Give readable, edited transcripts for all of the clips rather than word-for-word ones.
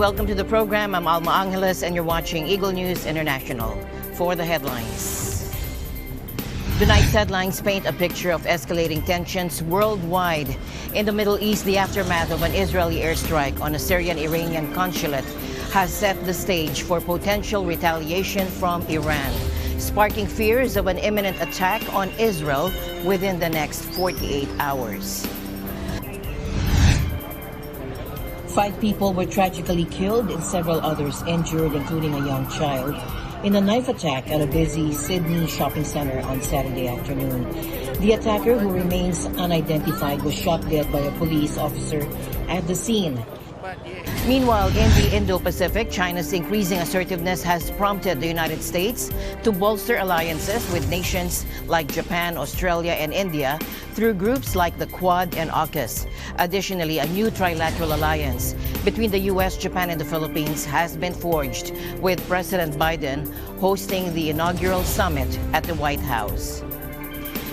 welcome to the program. I'm Alma Angeles and you're watching Eagle News International. For the headlines. Tonight's headlines paint a picture of escalating tensions worldwide. In the Middle East, the aftermath of an Israeli airstrike on a Syrian-Iranian consulate has set the stage for potential retaliation from Iran, sparking fears of an imminent attack on Israel within the next 48 hours. 5 people were tragically killed and several others injured, including a young child, in a knife attack at a busy Sydney shopping center on Saturday afternoon. The attacker, who remains unidentified, was shot dead by a police officer at the scene. Meanwhile, in the Indo-Pacific, China's increasing assertiveness has prompted the United States to bolster alliances with nations like Japan, Australia, and India through groups like the Quad and AUKUS. Additionally, a new trilateral alliance between the U.S., Japan, and the Philippines has been forged, with President Biden hosting the inaugural summit at the White House.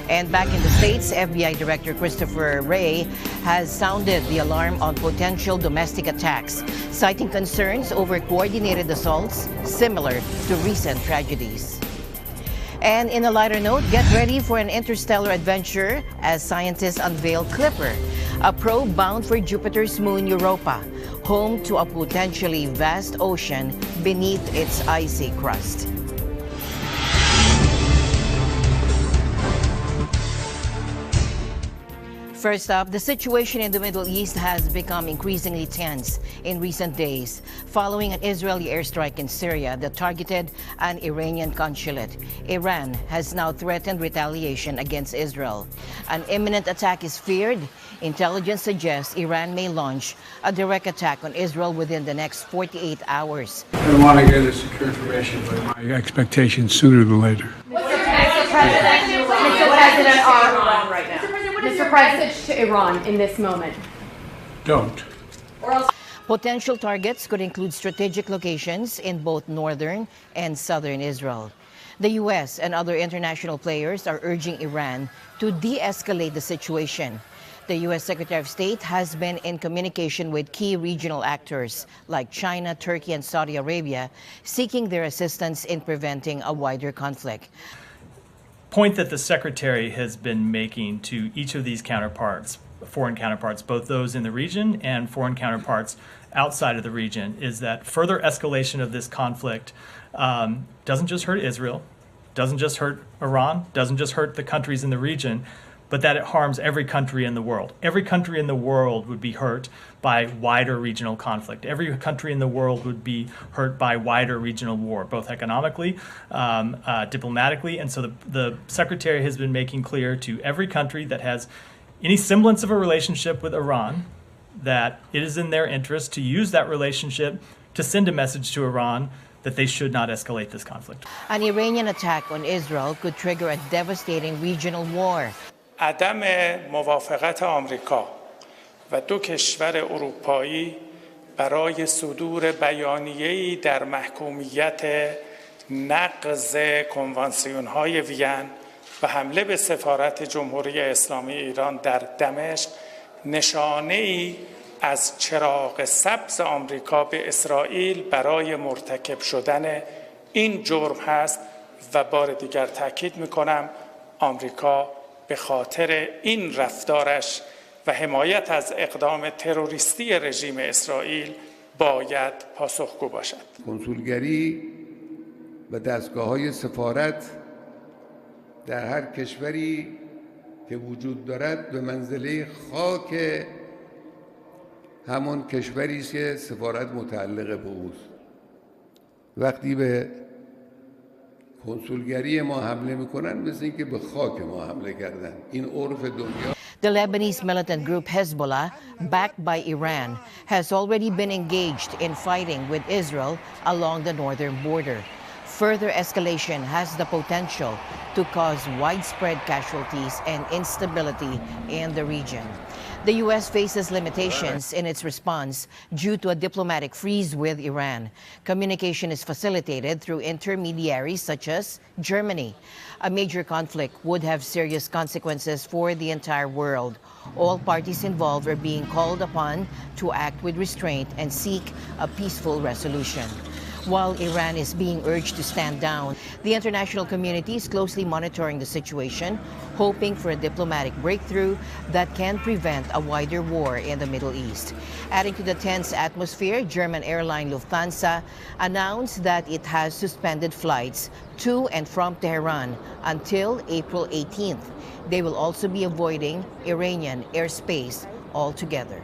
And back in the States, FBI Director Christopher Wray has sounded the alarm on potential domestic attacks, citing concerns over coordinated assaults similar to recent tragedies. And in a lighter note, get ready for an interstellar adventure as scientists unveil Clipper, a probe bound for Jupiter's moon Europa, home to a potentially vast ocean beneath its icy crust. First up, the situation in the Middle East has become increasingly tense in recent days following an Israeli airstrike in Syria that targeted an Iranian consulate. Iran has now threatened retaliation against Israel. An imminent attack is feared. Intelligence suggests Iran may launch a direct attack on Israel within the next 48 hours. I want to get a secure information, but my expectation sooner than later. Mr. President, Iran right now. Mr. President, to Iran in this moment. Don't. Potential targets could include strategic locations in both northern and southern Israel. The U.S. and other international players are urging Iran to de-escalate the situation. The U.S. Secretary of State has been in communication with key regional actors like China, Turkey, and Saudi Arabia, seeking their assistance in preventing a wider conflict. Point that the Secretary has been making to each of these counterparts, foreign counterparts, both those in the region and foreign counterparts outside of the region, is that further escalation of this conflict doesn't just hurt Israel, doesn't just hurt Iran, doesn't just hurt the countries in the region, but that it harms every country in the world. Every country in the world would be hurt by wider regional conflict. Every country in the world would be hurt by wider regional war, both economically, diplomatically. And so the Secretary has been making clear to every country that has any semblance of a relationship with Iran that it is in their interest to use that relationship to send a message to Iran that they should not escalate this conflict. An Iranian attack on Israel could trigger a devastating regional war. عدم موافقت آمریکا و 2 کشور اروپایی برای صدور بیانیه‌ای در محکومیت نقض کنوانسیون‌های وین و حمله به سفارت جمهوری اسلامی ایران در دمشق نشانه‌ای از چراغ سبز آمریکا به اسرائیل برای مرتکب شدن این جرم هست و بار دیگر تاکید می‌کنم آمریکا به خاطر این رفتارش و حمایت از اقدام تروریستی رژیم اسرائیل باید پاسخگو باشد. کنسولگری و دستگاه‌های سفارت در هر کشوری که وجود دارد به منزله خاک همون کشوری است که سفارت متعلق به اوست. وقتی به کنسولگری ما حمله میکنن مثل اینکه به خاک ما حمله کردن. این عرف دنیا. The Lebanese militant group Hezbollah, backed by Iran, has already been engaged in fighting with Israel along the northern border. Further escalation has the potential to cause widespread casualties and instability in the region. The U.S. faces limitations in its response due to a diplomatic freeze with Iran. Communication is facilitated through intermediaries such as Germany. A major conflict would have serious consequences for the entire world. All parties involved are being called upon to act with restraint and seek a peaceful resolution. While Iran is being urged to stand down, the international community is closely monitoring the situation, hoping for a diplomatic breakthrough that can prevent a wider war in the Middle East. Adding to the tense atmosphere, German airline Lufthansa announced that it has suspended flights to and from Tehran until April 18th. They will also be avoiding Iranian airspace altogether.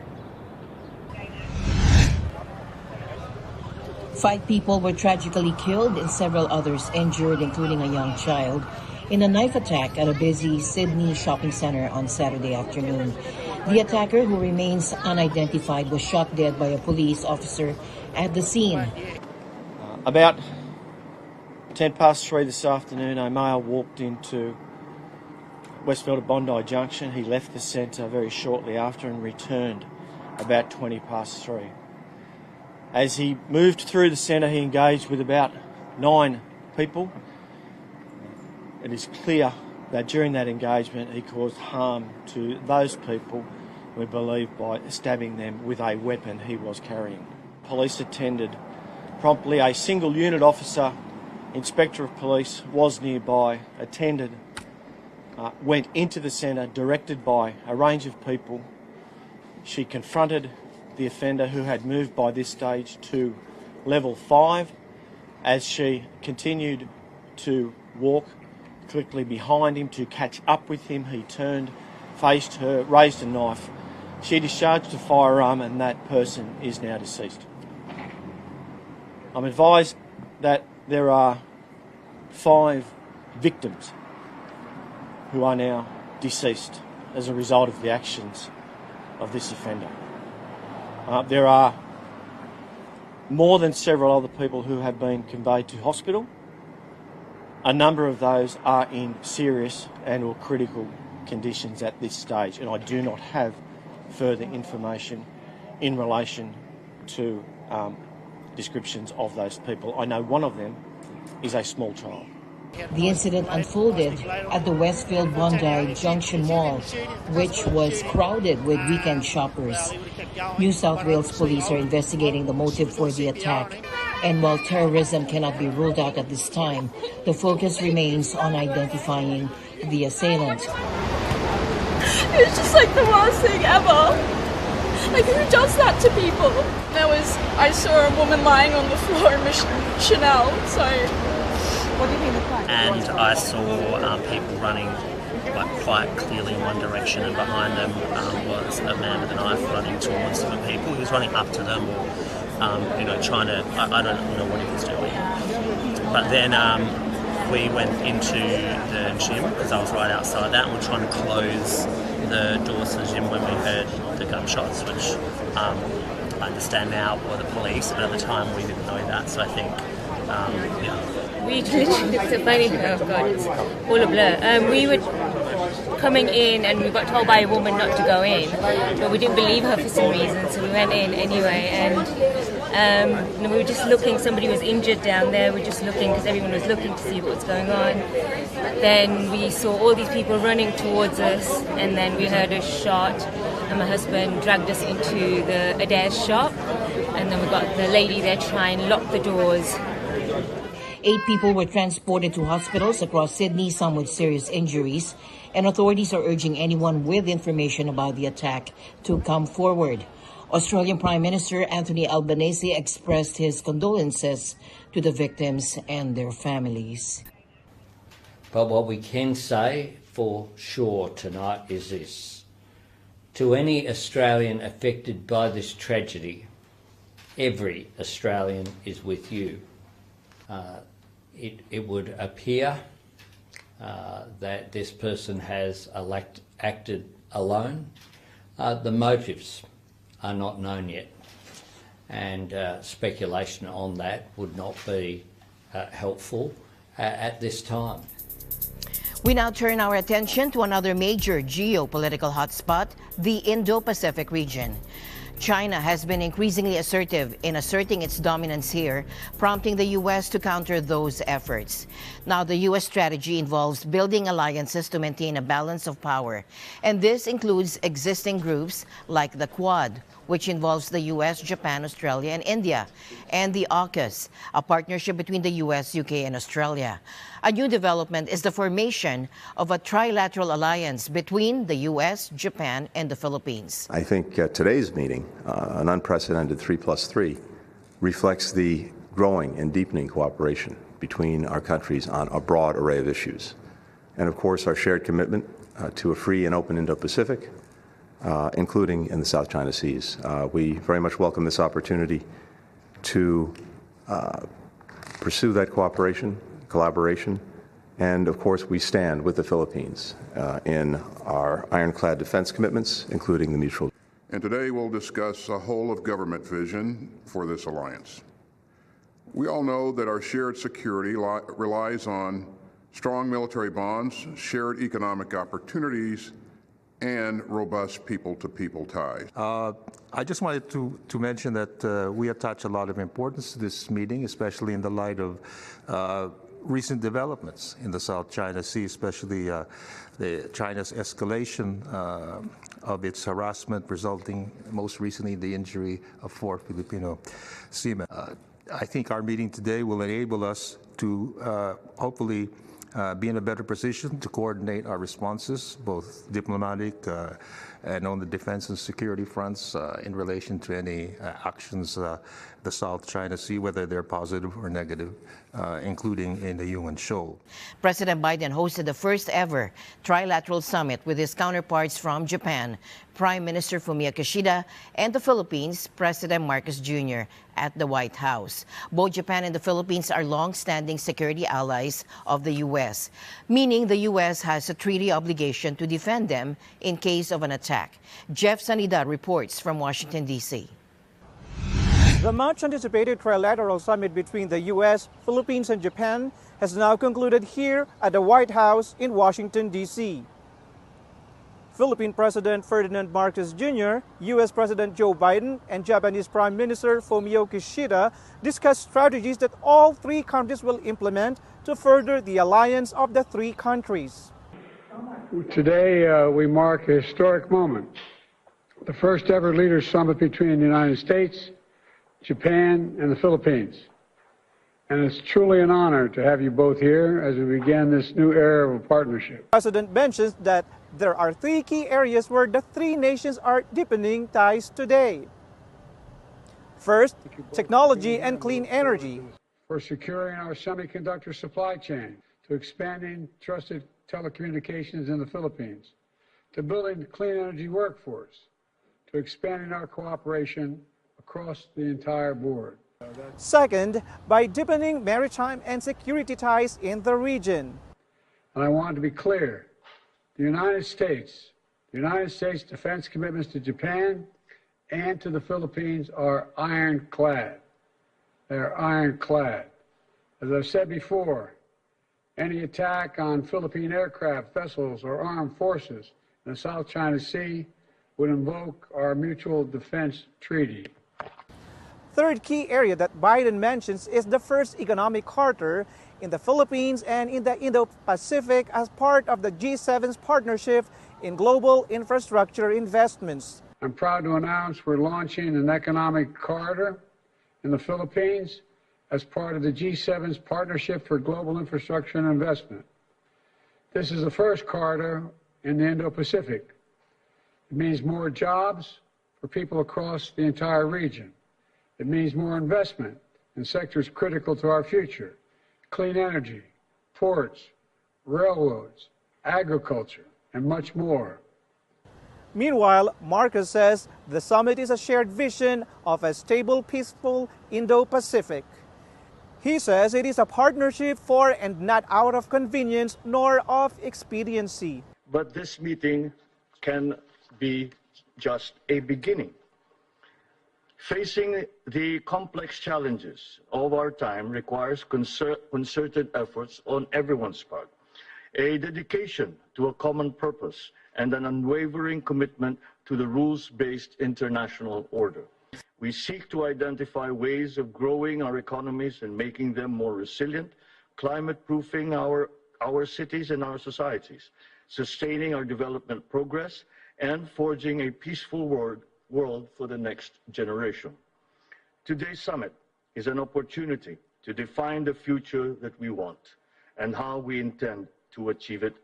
5 people were tragically killed and several others injured, including a young child, in a knife attack at a busy Sydney shopping center on Saturday afternoon. The attacker, who remains unidentified, was shot dead by a police officer at the scene. About 3:10 this afternoon, a male walked into Westfield at Bondi Junction. He left the centre very shortly after and returned about 3:20. As he moved through the centre, he engaged with about 9 people. It is clear that during that engagement he caused harm to those people, we believe, by stabbing them with a weapon he was carrying. Police attended promptly. A single unit officer, Inspector of Police, was nearby, attended, went into the centre, directed by a range of people. She confronted the offender, who had moved by this stage to level 5. As she continued to walk quickly behind him to catch up with him, he turned, faced her, raised a knife. She discharged a firearm, and that person is now deceased. I'm advised that there are 5 victims who are now deceased as a result of the actions of this offender. There are more than several other people who have been conveyed to hospital. A number of those are in serious and or critical conditions at this stage, and I do not have further information in relation to descriptions of those people. I know one of them is a small child. The incident unfolded at the Westfield Bondi Junction Mall, which was crowded with weekend shoppers. New South Wales police are investigating the motive for the attack, and while terrorism cannot be ruled out at this time, the focus remains on identifying the assailant. It was just like the worst thing ever. Like, who does that to people? I saw a woman lying on the floor in Chanel, so... What do you think of that? And I saw people running quite clearly in one direction, and behind them was a man with a knife running towards the people. He was running up to them, or trying to. I don't know what he was doing. But then we went into the gym, because I was right outside that, and we're trying to close the doors to the gym when we heard the gunshots, which I understand now were the police, but at the time we didn't know that. So I think, We literally, it's so funny, oh god, it's all a blur. We were coming in and we got told by a woman not to go in, but we didn't believe her for some reason, so we went in anyway, and we were just looking. Somebody was injured down there. We were just looking because everyone was looking to see what was going on. Then we saw all these people running towards us, and then we heard a shot, and my husband dragged us into the Adair's shop, and then we got the lady there trying to lock the doors. 8 people were transported to hospitals across Sydney, some with serious injuries, and authorities are urging anyone with information about the attack to come forward. Australian Prime Minister Anthony Albanese expressed his condolences to the victims and their families. But what we can say for sure tonight is this: to any Australian affected by this tragedy, every Australian is with you. It would appear that this person has acted alone. The motives are not known yet, and speculation on that would not be helpful at this time. We now turn our attention to another major geopolitical hotspot, the Indo-Pacific region. China has been increasingly assertive in asserting its dominance here, prompting the U.S. to counter those efforts. Now, the U.S. strategy involves building alliances to maintain a balance of power, and this includes existing groups like the Quad, which involves the U.S., Japan, Australia, and India, and the AUKUS, a partnership between the U.S., UK, and Australia. A new development is the formation of a trilateral alliance between the U.S., Japan, and the Philippines. I think today's meeting, an unprecedented 3+3, reflects the growing and deepening cooperation between our countries on a broad array of issues. And of course, our shared commitment to a free and open Indo-Pacific, including in the South China Seas. We very much welcome this opportunity to pursue that collaboration, and of course we stand with the Philippines in our ironclad defense commitments, including the mutual. And today we'll discuss a whole-of-government vision for this alliance. We all know that our shared security relies on strong military bonds, shared economic opportunities, and robust people-to-people ties. I just wanted to mention that we attach a lot of importance to this meeting, especially in the light of recent developments in the South China Sea, especially China's escalation of its harassment, resulting most recently in the injury of 4 Filipino seamen. I think our meeting today will enable us to hopefully be in a better position to coordinate our responses, both diplomatic and on the defense and security fronts in relation to any actions the South China Sea, whether they're positive or negative, including in the Yunnan Shoal. President Biden hosted the first ever trilateral summit with his counterparts from Japan, Prime Minister Fumio Kishida, and the Philippines, President Marcos Jr. at the White House. Both Japan and the Philippines are long-standing security allies of the U.S., meaning the U.S. has a treaty obligation to defend them in case of an attack. Jeff Sanida reports from Washington, D.C. The much-anticipated trilateral summit between the U.S., Philippines, and Japan has now concluded here at the White House in Washington, D.C. Philippine President Ferdinand Marcos Jr., U.S. President Joe Biden, and Japanese Prime Minister Fumio Kishida discussed strategies that all three countries will implement to further the alliance of the three countries. Today, we mark a historic moment, the first ever leaders' summit between the United States, Japan, and the Philippines. And it's truly an honor to have you both here as we begin this new era of a partnership. The President mentions that there are three key areas where the three nations are deepening ties today. First, technology and clean energy. For securing our semiconductor supply chain, to expanding trusted telecommunications in the Philippines, to building the clean energy workforce, to expanding our cooperation across the entire board. Second, by deepening maritime and security ties in the region. And I want to be clear, the United States defense commitments to Japan and to the Philippines are ironclad. They're ironclad. As I've said before, any attack on Philippine aircraft, vessels, or armed forces in the South China Sea would invoke our mutual defense treaty. Third key area that Biden mentions is the first economic charter in the Philippines and in the Indo-Pacific as part of the G7's partnership in global infrastructure investments. I'm proud to announce we're launching an economic corridor in the Philippines as part of the G7's partnership for global infrastructure and investment. This is the first corridor in the Indo-Pacific. It means more jobs for people across the entire region. It means more investment in sectors critical to our future: clean energy, ports, railroads, agriculture, and much more. Meanwhile, Marcos says the summit is a shared vision of a stable, peaceful Indo-Pacific. He says it is a partnership for and not out of convenience nor of expediency. But this meeting can be just a beginning. Facing the complex challenges of our time requires concerted efforts on everyone's part, a dedication to a common purpose, and an unwavering commitment to the rules-based international order. We seek to identify ways of growing our economies and making them more resilient, climate-proofing our cities and our societies, sustaining our development progress, and forging a peaceful world for the next generation. Today's summit is an opportunity to define the future that we want and how we intend to achieve it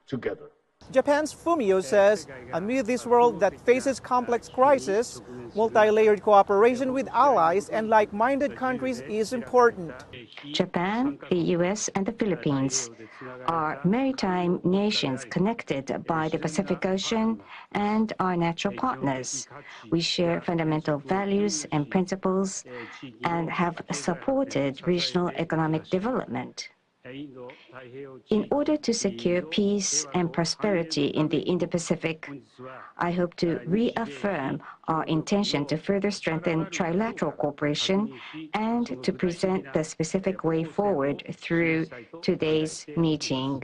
together. Japan's Fumio says, amid this world that faces complex crises, multi-layered cooperation with allies and like-minded countries is important. Japan, the US, and the Philippines are maritime nations connected by the Pacific Ocean and are natural partners. We share fundamental values and principles and have supported regional economic development. In order to secure peace and prosperity in the Indo-Pacific, I hope to reaffirm our intention to further strengthen trilateral cooperation and to present the specific way forward through today's meeting.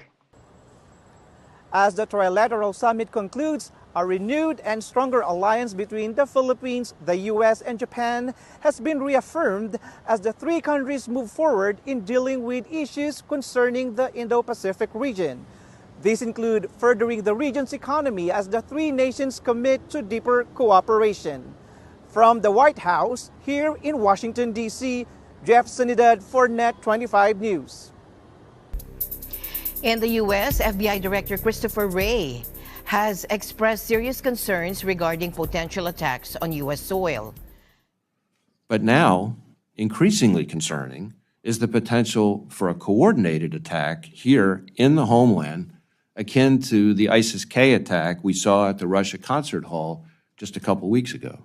As the trilateral summit concludes, a renewed and stronger alliance between the Philippines, the US, and Japan has been reaffirmed as the three countries move forward in dealing with issues concerning the Indo-Pacific region. These include furthering the region's economy as the three nations commit to deeper cooperation. From the White House, here in Washington, D.C., Jeff Sanidad for Net 25 News. In the U.S., FBI Director Christopher Wray has expressed serious concerns regarding potential attacks on U.S. soil. But now, increasingly concerning, is the potential for a coordinated attack here in the homeland, akin to the ISIS-K attack we saw at the Russia concert hall just a couple weeks ago.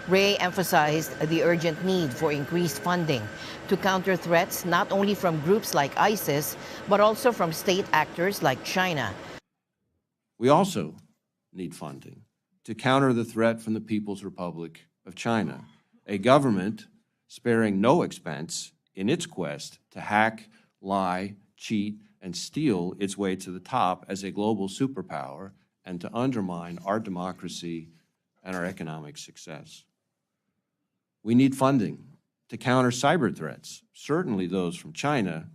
Wray emphasized the urgent need for increased funding to counter threats not only from groups like ISIS, but also from state actors like China. We also need funding to counter the threat from the People's Republic of China, a government sparing no expense in its quest to hack, lie, cheat, and steal its way to the top as a global superpower and to undermine our democracy and our economic success. We need funding to counter cyber threats, certainly those from China,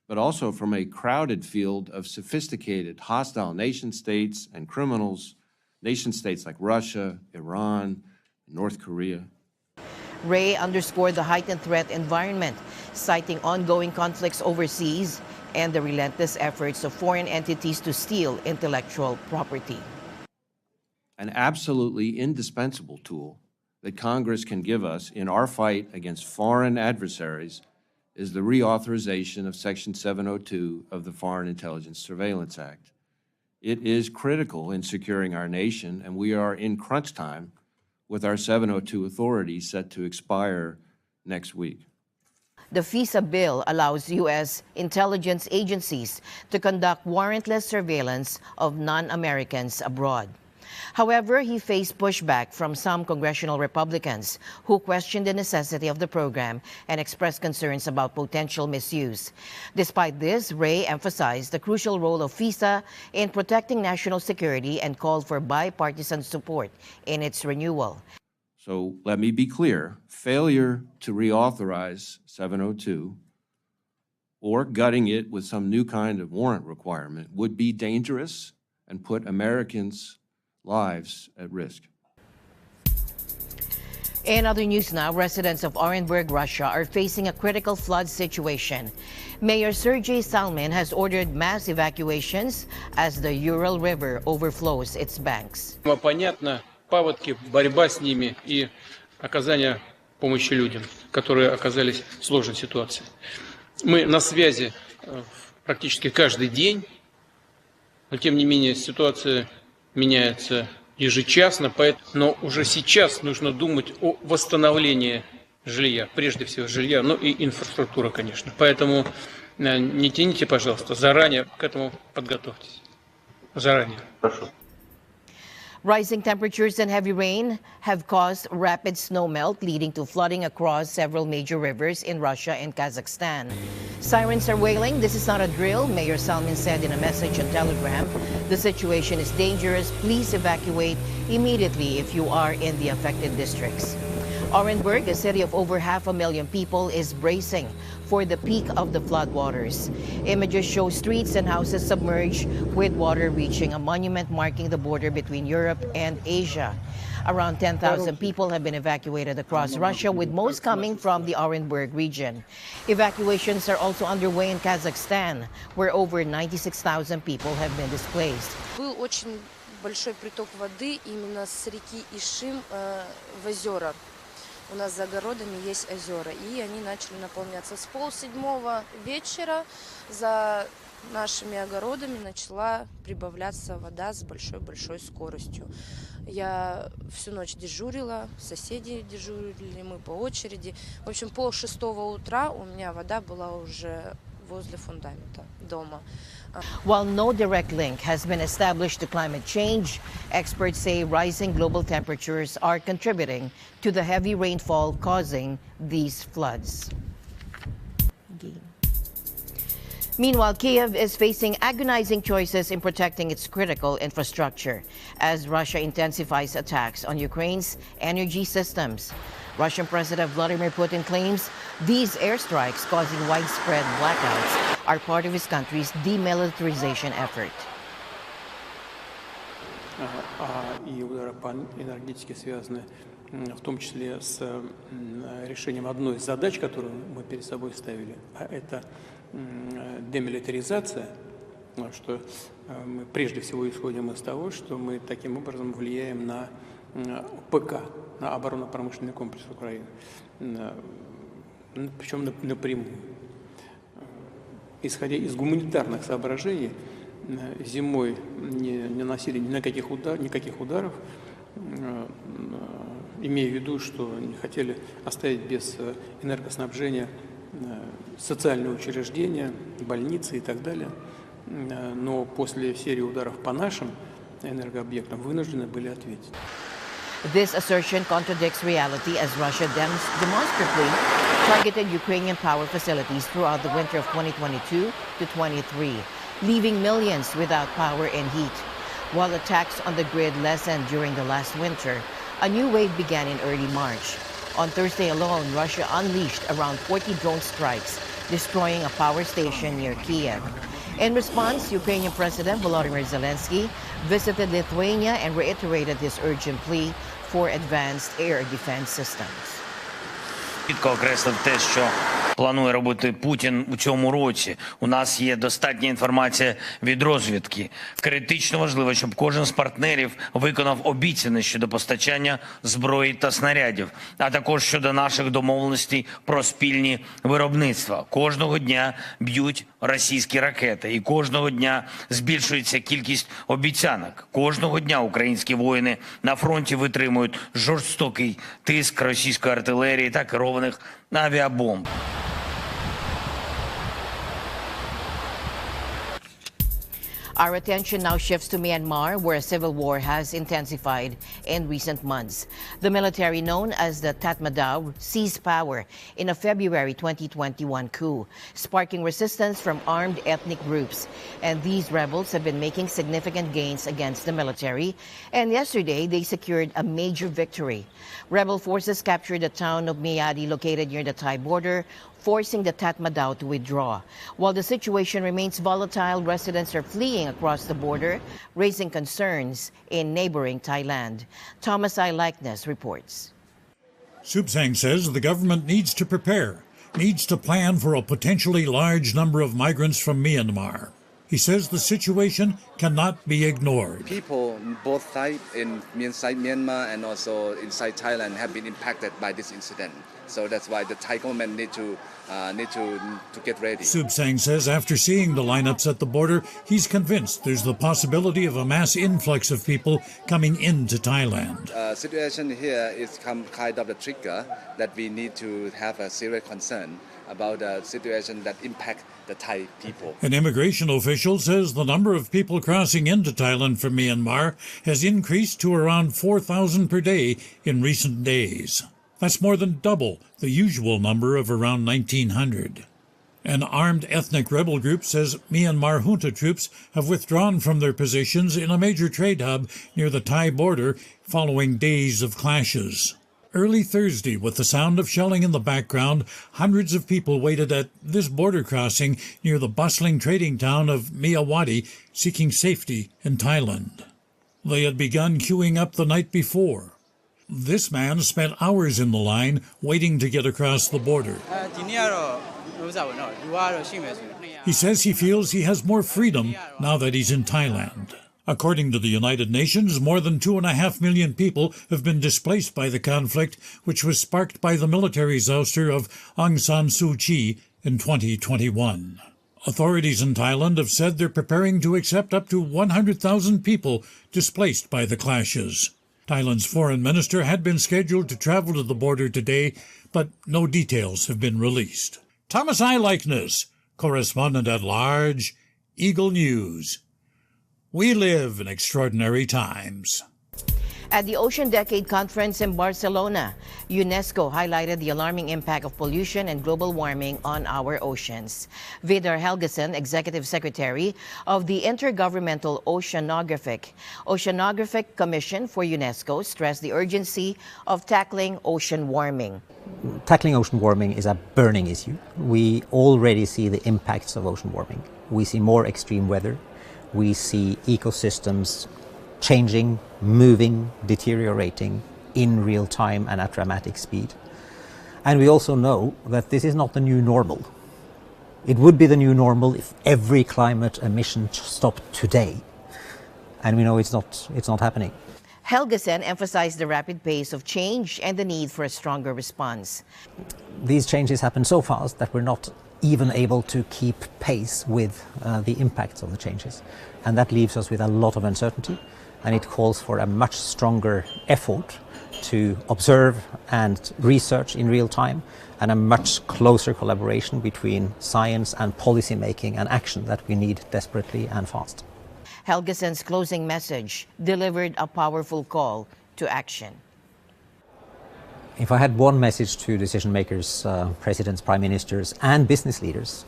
but also from a crowded field of sophisticated hostile nation-states and criminals, nation-states like Russia, Iran, North Korea. Wray underscored the heightened threat environment, citing ongoing conflicts overseas and the relentless efforts of foreign entities to steal intellectual property. An absolutely indispensable tool that Congress can give us in our fight against foreign adversaries is the reauthorization of Section 702 of the Foreign Intelligence Surveillance Act. It is critical in securing our nation, and we are in crunch time with our 702 authority set to expire next week. The FISA bill allows U.S. intelligence agencies to conduct warrantless surveillance of non-Americans abroad. However, he faced pushback from some congressional Republicans who questioned the necessity of the program and expressed concerns about potential misuse. Despite this, Wray emphasized the crucial role of FISA in protecting national security and called for bipartisan support in its renewal. So let me be clear, failure to reauthorize 702 or gutting it with some new kind of warrant requirement would be dangerous and put Americans' lives at risk. In other news now, residents of Orenburg, Russia are facing a critical flood situation. Mayor Sergei Salmin has ordered mass evacuations as the Ural River overflows its banks. Понятно, паводки, борьба с ними и оказание помощи людям, которые оказались в сложной ситуации. Мы на связи практически каждый день, но тем не менее ситуация меняется ежечасно, но уже сейчас нужно думать о восстановлении жилья, прежде всего жилья, ну и инфраструктура, конечно. Поэтому не тяните, пожалуйста, заранее к этому подготовьтесь. Заранее. Прошу. Rising temperatures and heavy rain have caused rapid snowmelt, leading to flooding across several major rivers in Russia and Kazakhstan. Sirens are wailing. This is not a drill, Mayor Salmin said in a message on Telegram. The situation is dangerous. Please evacuate immediately if you are in the affected districts. Orenburg, a city of over 500,000 people, is bracing for the peak of the floodwaters. Images show streets and houses submerged, with water reaching a monument marking the border between Europe and Asia. Around 10,000 people have been evacuated across Russia, with most coming from the Orenburg region. Evacuations are also underway in Kazakhstan, where over 96,000 people have been displaced. Был очень большой приток воды именно с реки Ишим в озера. У нас за огородами есть озера, и они начали наполняться. С 6:30 вечера за нашими огородами начала прибавляться вода с большой-большой скоростью. Я всю ночь дежурила, соседи дежурили, мы по очереди. В общем, 5:30 утра у меня вода была уже возле фундамента дома. While no direct link has been established to climate change, experts say rising global temperatures are contributing to the heavy rainfall causing these floods. Meanwhile, Kiev is facing agonizing choices in protecting its critical infrastructure as Russia intensifies attacks on Ukraine's energy systems. Russian President Vladimir Putin claims these airstrikes causing widespread blackouts are part of his country's demilitarization effort. И удары по энергетике связаны в том числе с решением одной из задач, которую мы перед собой ставили, а это демилитаризация, что мы прежде всего исходим из того, что мы таким образом влияем на ПК, на оборонно-промышленный комплекс Украины, причем напрямую. Исходя из гуманитарных соображений, зимой не наносили никаких ударов, имея в виду, что не хотели оставить без энергоснабжения социальные учреждения, больницы и так далее. Но после серии ударов по нашим энергообъектам вынуждены были ответить. This assertion contradicts reality as Russia demonstrably targeted Ukrainian power facilities throughout the winter of 2022 to 23, leaving millions without power and heat. While attacks on the grid lessened during the last winter, a new wave began in early March. On Thursday alone, Russia unleashed around 40 drone strikes, destroying a power station near Kiev. In response, Ukrainian President Volodymyr Zelensky visited Lithuania and reiterated his urgent plea for advanced air defense systems. Чітко окреслив те, що планує робити Путін у цьому році. У нас є достатня інформація від розвідки. Критично важливо, щоб кожен з партнерів виконав обіцяне щодо постачання зброї та снарядів, а також щодо наших домовленостей про спільні виробництва. Кожного дня б'ють російські ракети, і кожного дня збільшується кількість обіцянок. Кожного дня українські воїни на фронті витримують жорстокий тиск російської артилерії та керованих авіабомб. Our attention now shifts to Myanmar, where a civil war has intensified in recent months. The military, known as the Tatmadaw, seized power in a February 2021 coup, sparking resistance from armed ethnic groups. And these rebels have been making significant gains against the military. And yesterday, they secured a major victory. Rebel forces captured the town of Meyadi, located near the Thai border, forcing the Tatmadaw to withdraw. While the situation remains volatile, residents are fleeing across the border, raising concerns in neighboring Thailand. Thomas I. Likeness reports. Subsang says the government needs to prepare, needs to plan for a potentially large number of migrants from Myanmar. He says the situation cannot be ignored. People both sides, inside Myanmar and also inside Thailand, have been impacted by this incident. So that's why the Thai government need to get ready. Subsang says after seeing the lineups at the border, he's convinced there's the possibility of a mass influx of people coming into Thailand. Situation here is kind of the trigger that we need to have a serious concern about a situation that impact the Thai people. An immigration official says the number of people crossing into Thailand from Myanmar has increased to around 4,000 per day in recent days. That's more than double the usual number of around 1,900. An armed ethnic rebel group says Myanmar junta troops have withdrawn from their positions in a major trade hub near the Thai border following days of clashes. Early Thursday, with the sound of shelling in the background, hundreds of people waited at this border crossing near the bustling trading town of Myawaddy, seeking safety in Thailand. They had begun queuing up the night before. This man spent hours in the line waiting to get across the border. He says he feels he has more freedom now that he's in Thailand. According to the United Nations, more than 2.5 million people have been displaced by the conflict, which was sparked by the military's ouster of Aung San Suu Kyi in 2021. Authorities in Thailand have said they're preparing to accept up to 100,000 people displaced by the clashes. Thailand's foreign minister had been scheduled to travel to the border today, but no details have been released. Thomas I. Likeness, correspondent at large, Eagle News. We live in extraordinary times. At the Ocean Decade Conference in Barcelona, UNESCO highlighted the alarming impact of pollution and global warming on our oceans. Vidar Helgesen, Executive Secretary of the Intergovernmental Oceanographic Commission for UNESCO, stressed the urgency of tackling ocean warming. Tackling ocean warming is a burning issue. We already see the impacts of ocean warming. We see more extreme weather. We see ecosystems changing, moving, deteriorating in real time and at dramatic speed. And we also know that this is not the new normal. It would be the new normal if every climate emission stopped today. And we know it's not happening. Helgesen emphasized the rapid pace of change and the need for a stronger response. These changes happen so fast that we're not even able to keep pace with the impacts of the changes. And that leaves us with a lot of uncertainty, and it calls for a much stronger effort to observe and research in real time, and a much closer collaboration between science and policy making and action that we need desperately and fast. Helgesen's closing message delivered a powerful call to action. If I had one message to decision makers, presidents, prime ministers, and business leaders,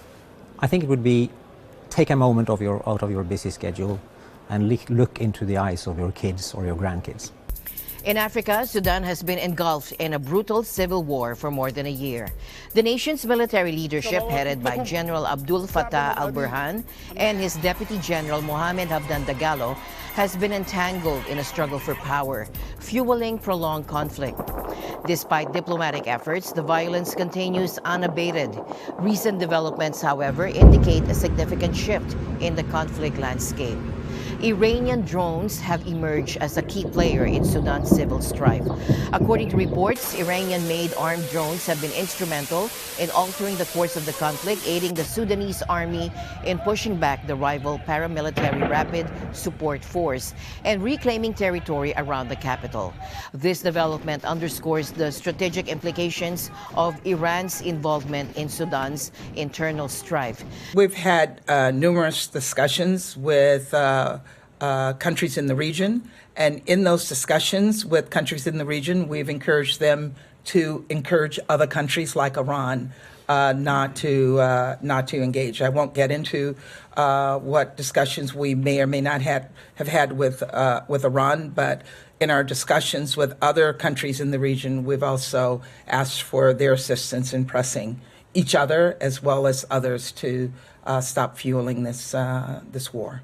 I think it would be take a moment out of your busy schedule and look into the eyes of your kids or your grandkids. In Africa, Sudan has been engulfed in a brutal civil war for more than a year. The nation's military leadership, headed by General Abdul Fattah al-Burhan and his Deputy General Mohamed Hamdan Dagalo, has been entangled in a struggle for power, fueling prolonged conflict. Despite diplomatic efforts, the violence continues unabated. Recent developments, however, indicate a significant shift in the conflict landscape. Iranian drones have emerged as a key player in Sudan's civil strife. According to reports, Iranian-made armed drones have been instrumental in altering the course of the conflict, aiding the Sudanese army in pushing back the rival paramilitary Rapid Support Force and reclaiming territory around the capital. This development underscores the strategic implications of Iran's involvement in Sudan's internal strife. We've had numerous discussions with countries in the region, and in those discussions with countries in the region, we've encouraged them to encourage other countries like Iran not to engage. I won't get into what discussions we may or may not have had with Iran, but in our discussions with other countries in the region, we've also asked for their assistance in pressing each other as well as others to stop fueling this war.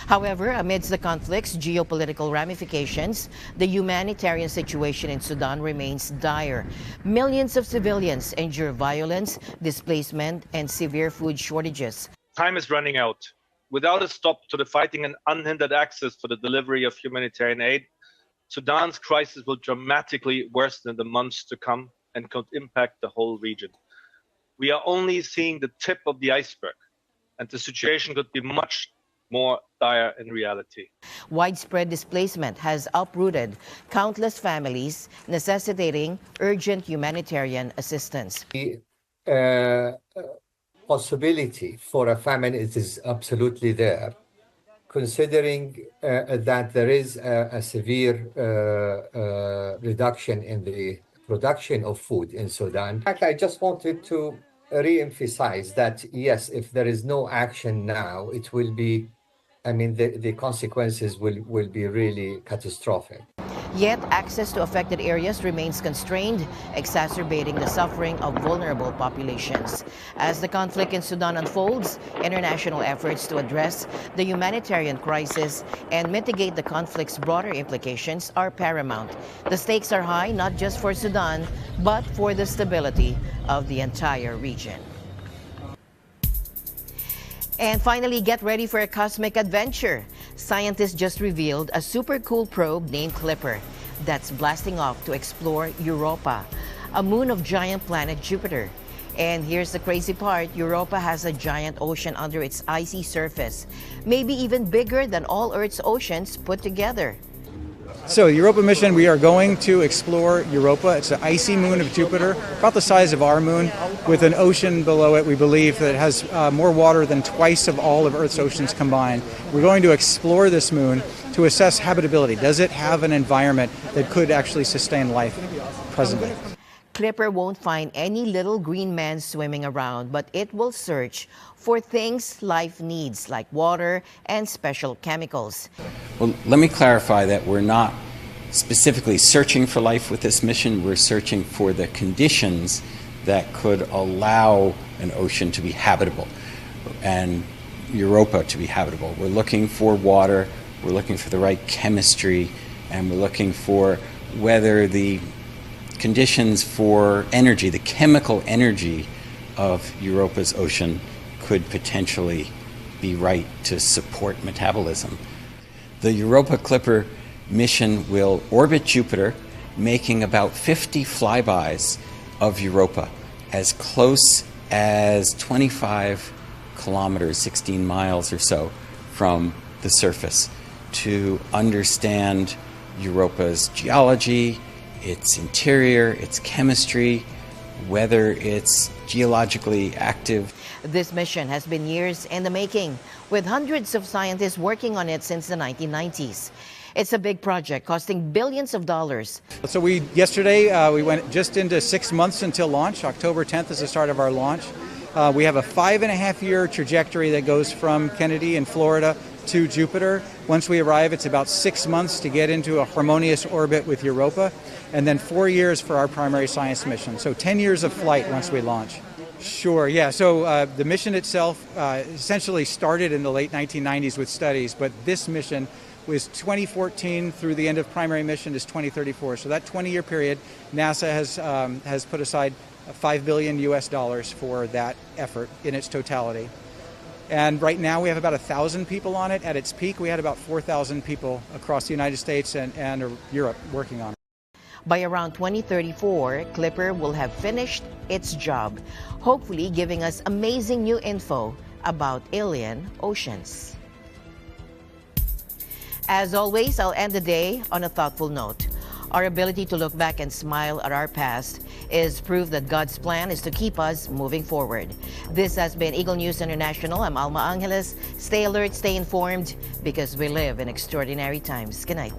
However, amidst the conflict's geopolitical ramifications, the humanitarian situation in Sudan remains dire. Millions of civilians endure violence, displacement, and severe food shortages. Time is running out. Without a stop to the fighting and unhindered access for the delivery of humanitarian aid, Sudan's crisis will dramatically worsen in the months to come and could impact the whole region. We are only seeing the tip of the iceberg, and the situation could be much more dire in reality. Widespread displacement has uprooted countless families, necessitating urgent humanitarian assistance. possibility for a famine is absolutely there, considering that there is a severe reduction in the production of food in Sudan. In fact, I just wanted to re-emphasize that, yes, if there is no action now, it will be, I mean, the consequences will be really catastrophic. Yet, access to affected areas remains constrained, exacerbating the suffering of vulnerable populations. As the conflict in Sudan unfolds, international efforts to address the humanitarian crisis and mitigate the conflict's broader implications are paramount. The stakes are high, not just for Sudan, but for the stability of the entire region. And finally, get ready for a cosmic adventure. Scientists just revealed a super cool probe named Clipper that's blasting off to explore Europa, a moon of giant planet Jupiter. And here's the crazy part, Europa has a giant ocean under its icy surface, maybe even bigger than all Earth's oceans put together. So, the Europa mission, we are going to explore Europa. It's an icy moon of Jupiter, about the size of our moon, with an ocean below it. We believe that it has more water than twice of all of Earth's oceans combined. We're going to explore this moon to assess habitability. Does it have an environment that could actually sustain life presently? Clipper won't find any little green men swimming around, but it will search for things life needs, like water and special chemicals. Well, let me clarify that we're not specifically searching for life with this mission. We're searching for the conditions that could allow an ocean to be habitable and Europa to be habitable. We're looking for water, we're looking for the right chemistry, and we're looking for whether the conditions for energy, the chemical energy of Europa's ocean could potentially be right to support metabolism. The Europa Clipper mission will orbit Jupiter, making about 50 flybys of Europa, as close as 25 kilometers, 16 miles or so, from the surface, to understand Europa's geology, its interior, its chemistry, whether it's geologically active. This mission has been years in the making, with hundreds of scientists working on it since the 1990s. It's a big project costing billions of dollars. So yesterday we went just into 6 months until launch. October 10th is the start of our launch. We have a 5.5-year trajectory that goes from Kennedy in Florida to Jupiter. Once we arrive, it's about 6 months to get into a harmonious orbit with Europa, and then 4 years for our primary science mission. So 10 years of flight once we launch. Sure, yeah. So the mission itself essentially started in the late 1990s with studies, but this mission was 2014 through the end of primary mission is 2034. So that 20-year period, NASA has put aside $5 billion for that effort in its totality. And right now we have about 1,000 people on it. At its peak, we had about 4,000 people across the United States and Europe working on it. By around 2034, Clipper will have finished its job, hopefully giving us amazing new info about alien oceans. As always, I'll end the day on a thoughtful note. Our ability to look back and smile at our past is proof that God's plan is to keep us moving forward. This has been Eagle News International. I'm Alma Angeles. Stay alert, stay informed, because we live in extraordinary times. Good night.